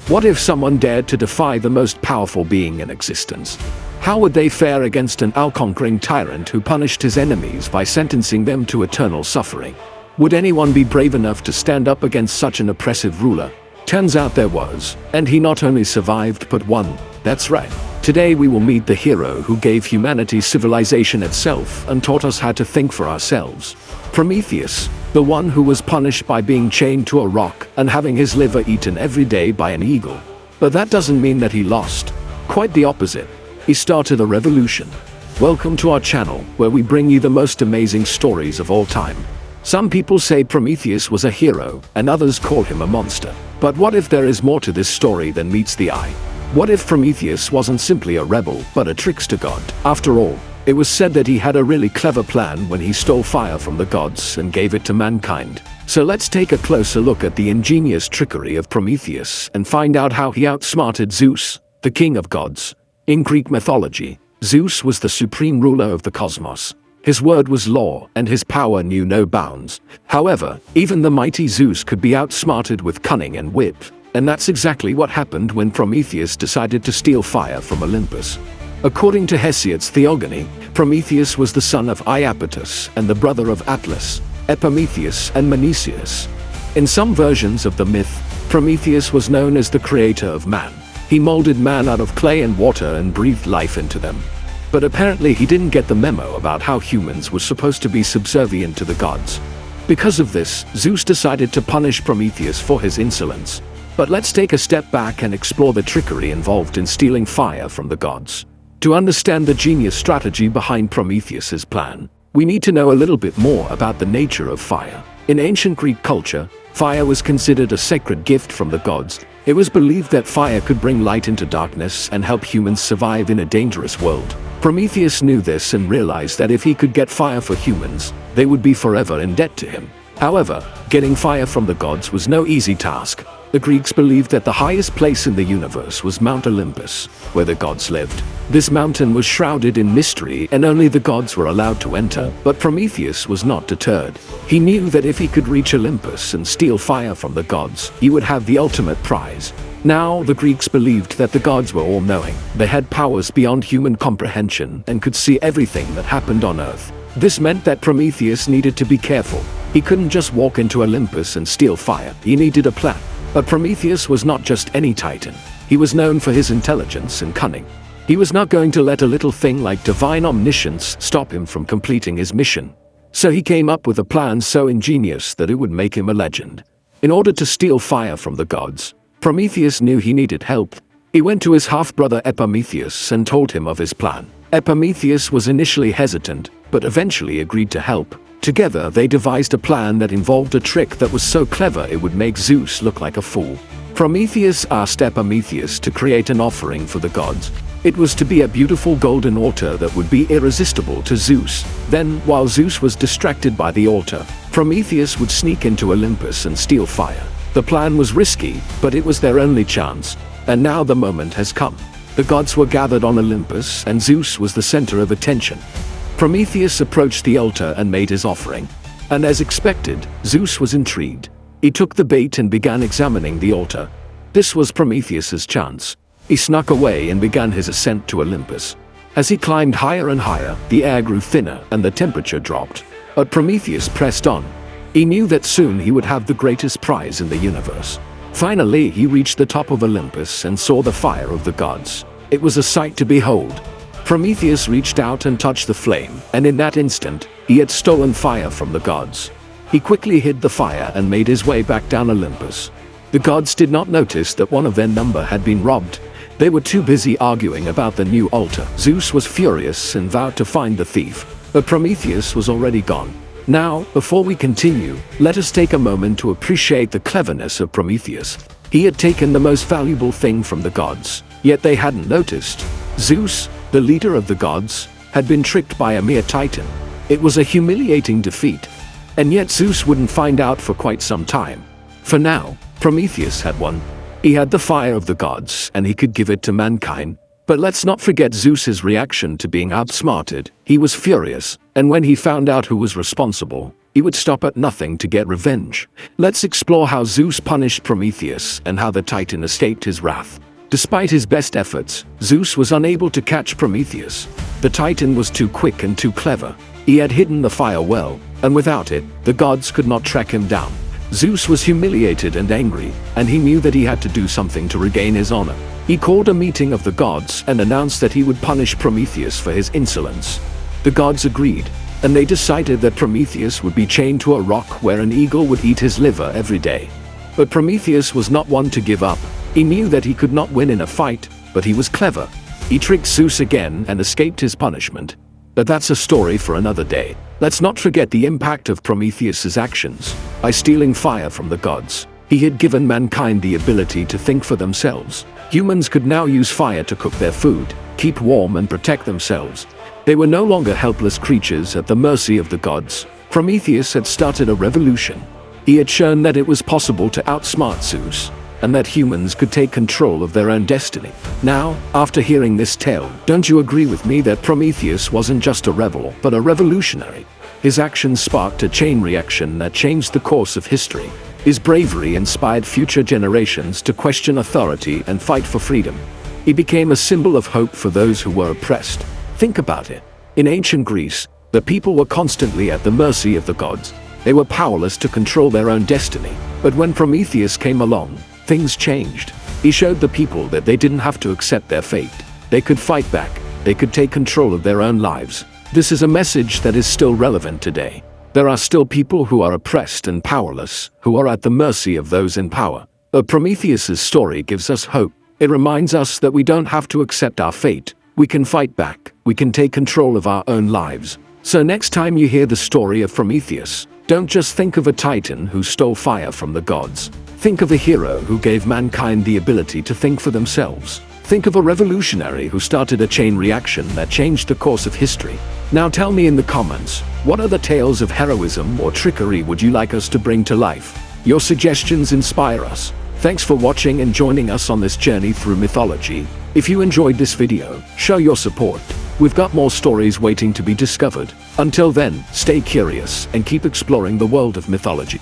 What if someone dared to defy the most powerful being in existence? How would they fare against an all-conquering tyrant who punished his enemies by sentencing them to eternal suffering? Would anyone be brave enough to stand up against such an oppressive ruler? Turns out there was, and he not only survived but won. That's right. Today we will meet the hero who gave humanity civilization itself and taught us how to think for ourselves. Prometheus, the one who was punished by being chained to a rock and having his liver eaten every day by an eagle. But that doesn't mean that he lost. Quite the opposite. He started a revolution. Welcome to our channel, where we bring you the most amazing stories of all time. Some people say Prometheus was a hero, and others call him a monster. But what if there is more to this story than meets the eye? What if Prometheus wasn't simply a rebel, but a trickster god? After all, it was said that he had a really clever plan when he stole fire from the gods and gave it to mankind. So let's take a closer look at the ingenious trickery of Prometheus and find out how he outsmarted Zeus, the king of gods. In Greek mythology, Zeus was the supreme ruler of the cosmos. His word was law, and his power knew no bounds. However, even the mighty Zeus could be outsmarted with cunning and wit. And that's exactly what happened when Prometheus decided to steal fire from Olympus. According to Hesiod's Theogony, Prometheus was the son of Iapetus and the brother of Atlas, Epimetheus and Meneceus. In some versions of the myth, Prometheus was known as the creator of man. He molded man out of clay and water and breathed life into them. But apparently he didn't get the memo about how humans were supposed to be subservient to the gods. Because of this, Zeus decided to punish Prometheus for his insolence. But let's take a step back and explore the trickery involved in stealing fire from the gods. To understand the genius strategy behind Prometheus's plan, we need to know a little bit more about the nature of fire. In ancient Greek culture, fire was considered a sacred gift from the gods. It was believed that fire could bring light into darkness and help humans survive in a dangerous world. Prometheus knew this and realized that if he could get fire for humans, they would be forever in debt to him. However, getting fire from the gods was no easy task. The Greeks believed that the highest place in the universe was Mount Olympus, where the gods lived. This mountain was shrouded in mystery and only the gods were allowed to enter, but Prometheus was not deterred. He knew that if he could reach Olympus and steal fire from the gods, he would have the ultimate prize. Now, the Greeks believed that the gods were all-knowing. They had powers beyond human comprehension and could see everything that happened on Earth. This meant that Prometheus needed to be careful. He couldn't just walk into Olympus and steal fire. He needed a plan. But Prometheus was not just any titan. He was known for his intelligence and cunning. He was not going to let a little thing like divine omniscience stop him from completing his mission. So he came up with a plan so ingenious that it would make him a legend. In order to steal fire from the gods, Prometheus knew he needed help. He went to his half-brother Epimetheus and told him of his plan. Epimetheus was initially hesitant, but eventually agreed to help. Together, they devised a plan that involved a trick that was so clever it would make Zeus look like a fool. Prometheus asked Epimetheus to create an offering for the gods. It was to be a beautiful golden altar that would be irresistible to Zeus. Then, while Zeus was distracted by the altar, Prometheus would sneak into Olympus and steal fire. The plan was risky, but it was their only chance. And now the moment has come. The gods were gathered on Olympus, and Zeus was the center of attention. Prometheus approached the altar and made his offering. And as expected, Zeus was intrigued. He took the bait and began examining the altar. This was Prometheus's chance. He snuck away and began his ascent to Olympus. As he climbed higher and higher, the air grew thinner and the temperature dropped. But Prometheus pressed on. He knew that soon he would have the greatest prize in the universe. Finally, he reached the top of Olympus and saw the fire of the gods. It was a sight to behold. Prometheus reached out and touched the flame, and in that instant, he had stolen fire from the gods. He quickly hid the fire and made his way back down Olympus. The gods did not notice that one of their number had been robbed. They were too busy arguing about the new altar. Zeus was furious and vowed to find the thief, but Prometheus was already gone. Now, before we continue, let us take a moment to appreciate the cleverness of Prometheus. He had taken the most valuable thing from the gods, yet they hadn't noticed. Zeus, the leader of the gods, had been tricked by a mere titan. It was a humiliating defeat. And yet Zeus wouldn't find out for quite some time. For now, Prometheus had won. He had the fire of the gods, and he could give it to mankind. But let's not forget Zeus's reaction to being outsmarted. He was furious, and when he found out who was responsible, He would stop at nothing to get revenge. Let's explore how Zeus punished Prometheus and how the Titan escaped his wrath. Despite his best efforts, Zeus was unable to catch Prometheus. The Titan was too quick and too clever. He had hidden the fire well, and without it, the gods could not track him down. Zeus was humiliated and angry, and he knew that he had to do something to regain his honor. He called a meeting of the gods and announced that he would punish Prometheus for his insolence. The gods agreed, and they decided that Prometheus would be chained to a rock where an eagle would eat his liver every day. But Prometheus was not one to give up. He knew that he could not win in a fight, but he was clever. He tricked Zeus again and escaped his punishment. But that's a story for another day. Let's not forget the impact of Prometheus's actions. By stealing fire from the gods, he had given mankind the ability to think for themselves. Humans could now use fire to cook their food, keep warm and protect themselves. They were no longer helpless creatures at the mercy of the gods. Prometheus had started a revolution. He had shown that it was possible to outsmart Zeus, and that humans could take control of their own destiny. Now, after hearing this tale, don't you agree with me that Prometheus wasn't just a rebel, but a revolutionary? His actions sparked a chain reaction that changed the course of history. His bravery inspired future generations to question authority and fight for freedom. He became a symbol of hope for those who were oppressed. Think about it. In ancient Greece, the people were constantly at the mercy of the gods. They were powerless to control their own destiny. But when Prometheus came along, things changed. He showed the people that they didn't have to accept their fate. They could fight back. They could take control of their own lives. This is a message that is still relevant today. There are still people who are oppressed and powerless, who are at the mercy of those in power. But Prometheus's story gives us hope. It reminds us that we don't have to accept our fate. We can fight back. We can take control of our own lives. So next time you hear the story of Prometheus, don't just think of a titan who stole fire from the gods. Think of a hero who gave mankind the ability to think for themselves. Think of a revolutionary who started a chain reaction that changed the course of history. Now tell me in the comments, what other tales of heroism or trickery would you like us to bring to life? Your suggestions inspire us. Thanks for watching and joining us on this journey through mythology. If you enjoyed this video, show your support. We've got more stories waiting to be discovered. Until then, stay curious and keep exploring the world of mythology.